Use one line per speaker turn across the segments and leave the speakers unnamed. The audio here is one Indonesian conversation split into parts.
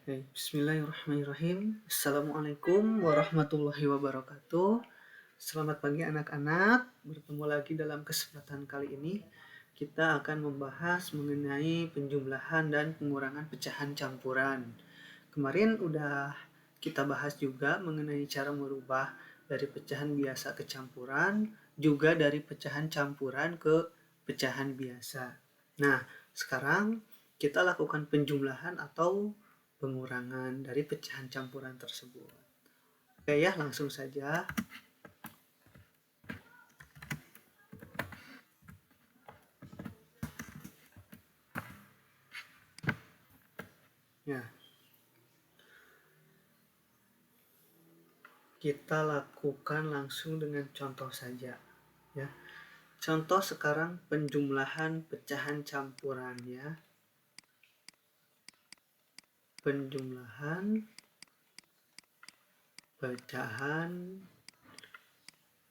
Oke, bismillahirrahmanirrahim. Assalamualaikum warahmatullahi wabarakatuh. Selamat pagi anak-anak. Bertemu lagi dalam kesempatan kali ini. Kita akan membahas mengenai penjumlahan dan pengurangan pecahan campuran. Kemarin udah kita bahas juga mengenai cara merubah dari pecahan biasa ke campuran, juga dari pecahan campuran ke pecahan biasa. Nah, sekarang kita lakukan penjumlahan atau pengurangan dari pecahan campuran tersebut. Oke ya, langsung saja. Ya, kita lakukan langsung dengan contoh saja. Ya, contoh sekarang penjumlahan pecahan campuran ya. Penjumlahan pecahan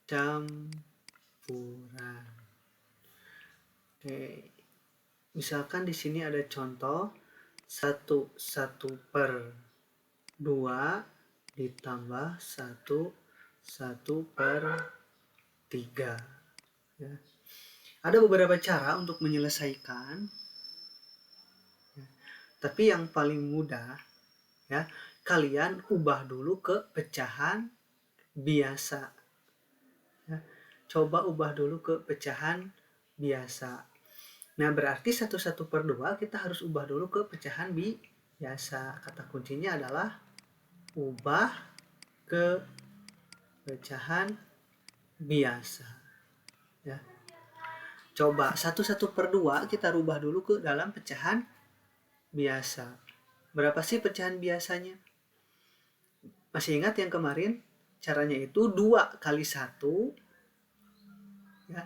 campuran. Oke. Misalkan di sini ada contoh 1 per 2 ditambah 1 per 3. Ya. Ada beberapa cara untuk menyelesaikan. Ya. Tapi yang paling mudah ya, kalian ubah dulu ke pecahan biasa. Ya. Coba ubah dulu ke pecahan biasa. Nah, berarti 1 per 2 kita harus ubah dulu ke pecahan biasa. Kata kuncinya adalah ubah ke pecahan biasa. Ya. Coba 1 per 2 kita rubah dulu ke dalam pecahan biasa. Berapa sih pecahan biasanya? Masih ingat yang kemarin? Caranya itu 2 kali 1. Ya.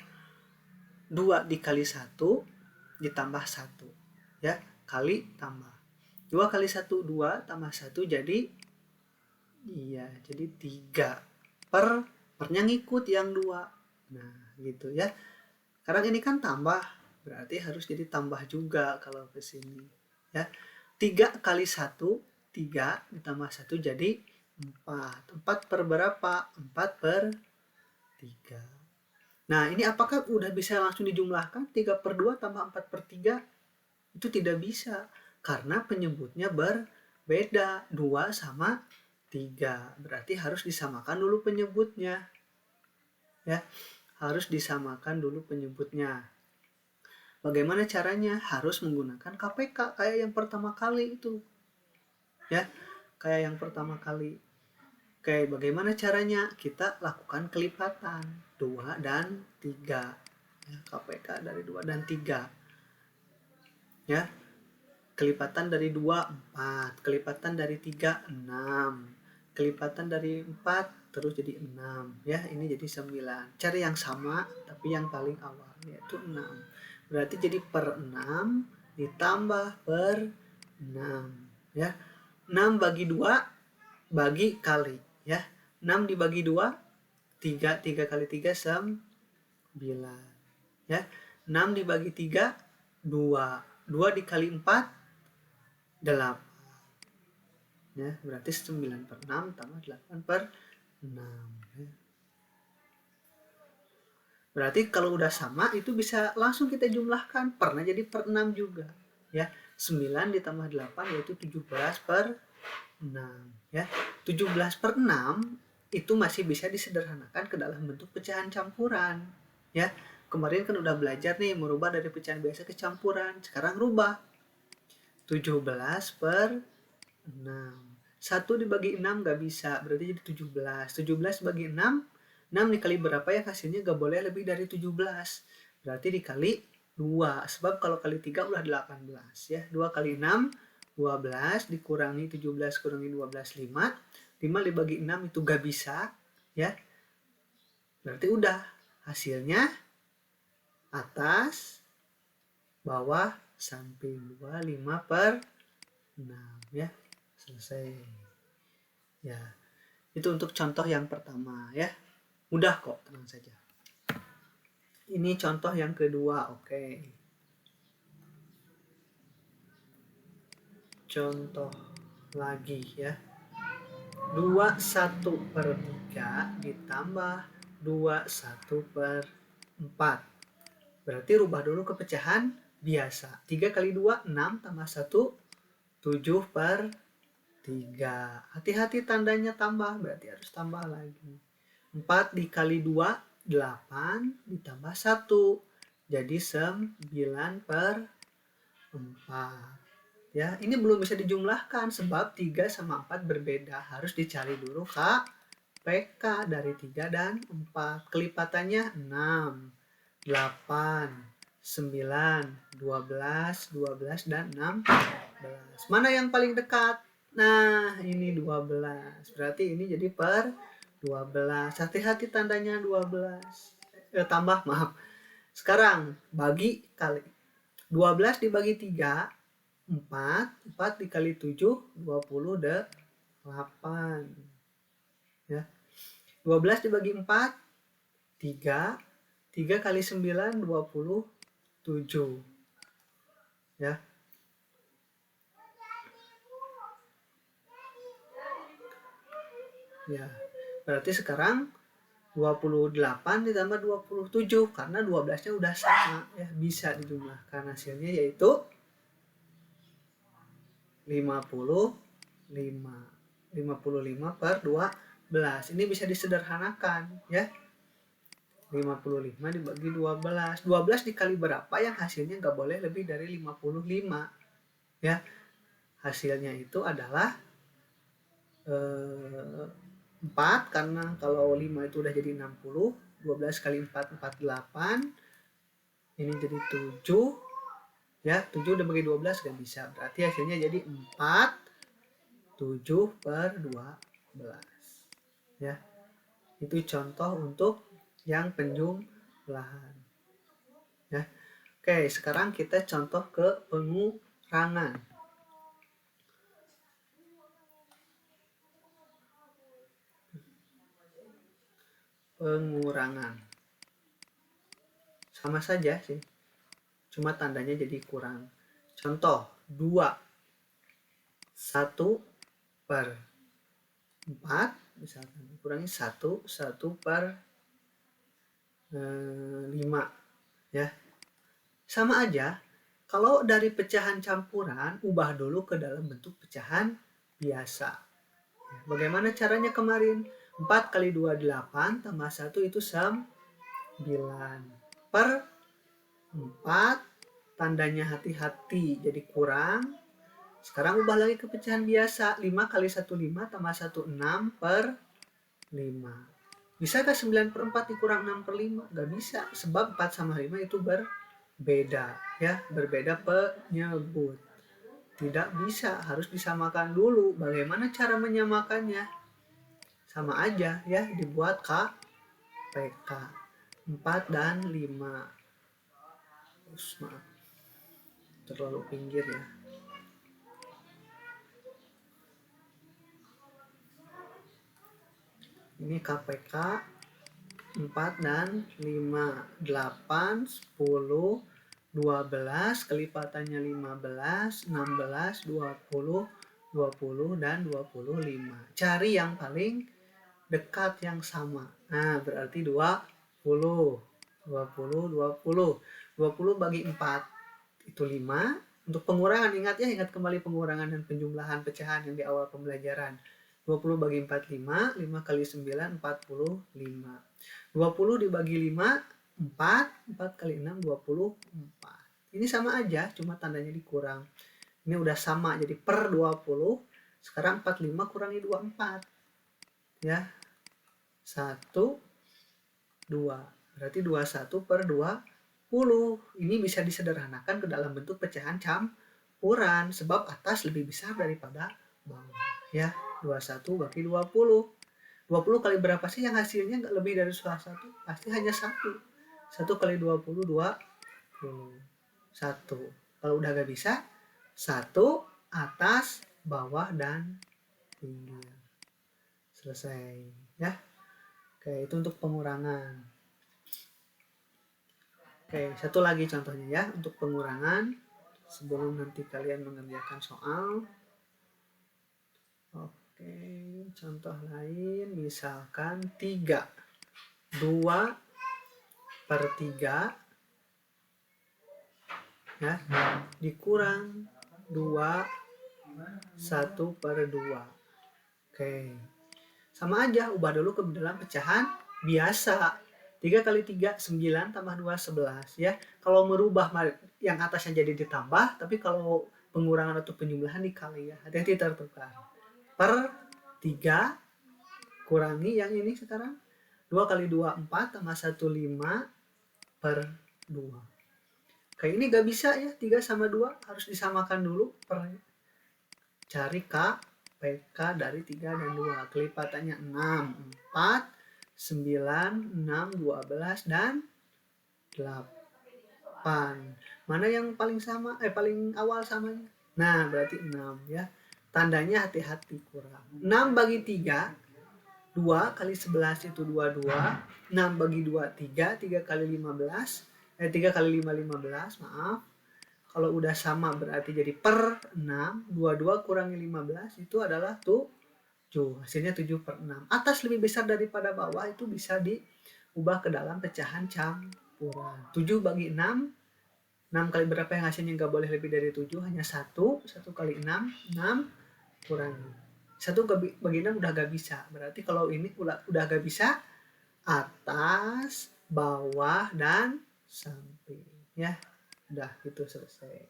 2 dikali 1 ditambah 1. Ya, kali tambah. 2 kali 1, 2 tambah 1 jadi 3. Pernya ngikut yang 2. Nah, gitu ya. Karena ini kan tambah, berarti harus jadi tambah juga kalau ke sini. Ya. 3 kali 1, 3 ditambah 1 jadi 4. 4 per berapa? 4 per 3. Nah, ini apakah udah bisa langsung dijumlahkan? 3 per 2 tambah 4 per 3? Itu tidak bisa. Karena penyebutnya berbeda. 2 sama 3. Berarti harus disamakan dulu penyebutnya. Ya, harus disamakan dulu penyebutnya. Bagaimana caranya? Harus menggunakan KPK kayak yang pertama kali itu. Ya, kayak yang pertama kali. Oke, bagaimana caranya? Kita lakukan kelipatan 2 dan 3. Ya, KPK dari 2 dan 3. Ya, kelipatan dari 2, 4. Kelipatan dari 3, 6. Kelipatan dari 4, terus jadi 6. Ya, ini jadi 9. Cari yang sama, tapi yang paling awal, yaitu 6. Berarti jadi per 6 ditambah per 6. Ya, 6 bagi 2, bagi kali. Ya, 6 dibagi 2, 3. 3 kali 3, 9. Ya, 6 dibagi 3, 2. 2 dikali 4, 8. Ya, berarti 9 per 6 tambah 8 per 6. Ya. Berarti kalau udah sama itu bisa langsung kita jumlahkan. Pernya jadi per 6 juga. Ya, 9 ditambah 8 yaitu 17 per 6. Ya, 17 per 6 itu masih bisa disederhanakan ke dalam bentuk pecahan campuran. Ya, kemarin kan udah belajar nih merubah dari pecahan biasa ke campuran. Sekarang rubah. 17 per 6. 1 dibagi 6 nggak bisa, berarti jadi 17. 17 bagi 6, 6 dikali berapa ya hasilnya nggak boleh lebih dari 17. Berarti dikali 2, sebab kalau kali 3 udah 18 ya. 2 kali 6, 12 dikurangi 17 kurangi 12, 5. 5 dibagi 6 itu nggak bisa ya. Berarti udah hasilnya atas, bawah, samping 2, 5 per 6 ya. Selesai. Ya, itu untuk contoh yang pertama ya. Mudah kok, tenang saja. Ini contoh yang kedua, oke. Contoh lagi ya. 21/3 ditambah 21/4. Berarti rubah dulu ke pecahan biasa. 3 kali 2, 6 tambah 1, 7/3. Hati-hati tandanya tambah, berarti harus tambah lagi. 4 dikali 2, 8 ditambah 1. Jadi 9/4. Ya, ini belum bisa dijumlahkan sebab 3 sama 4 berbeda. Harus dicari dulu KPK dari 3 dan 4. Kelipatannya 6, 8, 9, 12, 12 dan 16. Mana yang paling dekat? Nah, ini 12. Berarti ini jadi per 12. Hati-hati tandanya 12. Tambah, maaf. Sekarang bagi kali. 12 dibagi 3, 4. 4 dikali 7, 28. Ya. 12 dibagi 4, 3. 3 kali 9, 27. Ya. Ya. Berarti sekarang 28 ditambah 27 karena 12-nya udah sama ya, bisa dijumlahkan. Hasilnya yaitu 55. 55/12. Ini bisa disederhanakan ya. 55 dibagi 12. 12 dikali berapa yang hasilnya nggak boleh lebih dari 55 ya. Hasilnya itu adalah 4 karena kalau 5 itu udah jadi 60. 12 kali 4, 48. Ini jadi 7 ya. 7 udah bagi 12 nggak bisa. Berarti hasilnya jadi 47/12 ya. Itu contoh untuk yang penjumlahan ya. Oke, sekarang kita contoh ke pengurangan. Pengurangan sama saja sih, cuma tandanya jadi kurang. Contoh 2 1/4 misalkan dikurangi 1/5 ya. Sama aja, kalau dari pecahan campuran ubah dulu ke dalam bentuk pecahan biasa. Bagaimana caranya kemarin? 4 kali 2, 8 tambah 1 itu 9 per 4. Tandanya hati-hati jadi kurang. Sekarang ubah lagi ke pecahan biasa. 5 kali 1, 5 tambah 1, 6/5. Bisa gak 9/4 dikurang 6/5? Gak bisa, sebab 4 sama 5 itu berbeda ya, berbeda penyebut. Tidak bisa, harus disamakan dulu. Bagaimana cara menyamakannya? Sama aja ya, dibuat KPK 4 dan 5. Maaf, terlalu pinggir ya. Ini KPK 4 dan 5. 8, 10, 12, kelipatannya 15, 16, 20, 20 dan 25. Cari yang paling dekat yang sama. Nah, berarti 20. 20, 20. 20 bagi 4 itu 5. Untuk pengurangan, ingat ya, ingat kembali pengurangan dan penjumlahan pecahan yang di awal pembelajaran. 20 bagi 4, 5. 5 kali 9, 45. 20 dibagi 5, 4. 4 kali 6, 24. Ini sama aja, cuma tandanya dikurang. Ini udah sama, jadi per 20. Sekarang 45 kurangi 24. Ya. 1, 2. Berarti 21/20. Ini bisa disederhanakan ke dalam bentuk pecahan campuran sebab atas lebih besar daripada bawah ya. 21 bagi 20. 20 kali berapa sih yang hasilnya nggak lebih dari salah satu? Pasti hanya 1. 1 kali 20, 20. 1. Kalau udah nggak bisa, 1 atas, bawah, dan pinggir. Selesai ya. Oke, itu untuk pengurangan. Oke, satu lagi contohnya ya untuk pengurangan sebelum nanti kalian mengerjakan soal. Oke, contoh lain misalkan 3. 2/3 ya dikurang 1/2. Oke. Sama aja, ubah dulu ke dalam pecahan biasa. 3 kali 3, 9 tambah 2, 11 ya. Kalau merubah yang atasnya jadi ditambah, tapi kalau pengurangan atau penjumlahan dikali ya. Hati-hati tertukar. Per 3 kurangi yang ini sekarang. 2 kali 2, 4 tambah 1, 5/2. Kayak ini gak bisa ya, 3 sama 2 harus disamakan dulu. Cari K, PK dari 3 dan 2. Kelipatannya 6, 4, 9, 6, 12, dan 8. Mana yang paling sama? Paling awal samanya? Nah, berarti 6 ya. Tandanya hati-hati kurang. 6 bagi 3, 2 kali 11 itu 22. 6 bagi 2, 3. 3 kali 15. 3 kali 5, 15. Maaf. Kalau udah sama berarti jadi per 6. 22 kurangi 15 itu adalah 7. Hasilnya 7/6. Atas lebih besar daripada bawah itu bisa diubah ke dalam pecahan campuran. 7 bagi 6. 6 kali berapa yang hasilnya nggak boleh lebih dari 7. Hanya 1. 1 kali 6. 6 kurangi 1 bagi 6 udah gak bisa. Berarti kalau ini udah gak bisa, atas, bawah, dan samping. Ya, udah itu selesai.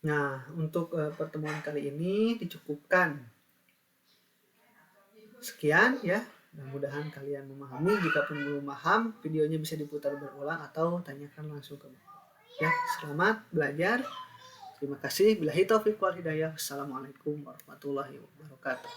Nah, untuk pertemuan kali ini dicukupkan. Sekian ya. Mudah-mudahan kalian memahami. Jika pun belum paham, videonya bisa diputar berulang atau tanyakan langsung ke saya. Ya, selamat belajar. Terima kasih. Billahi taufiq wal hidayah. Assalamualaikum warahmatullahi wabarakatuh.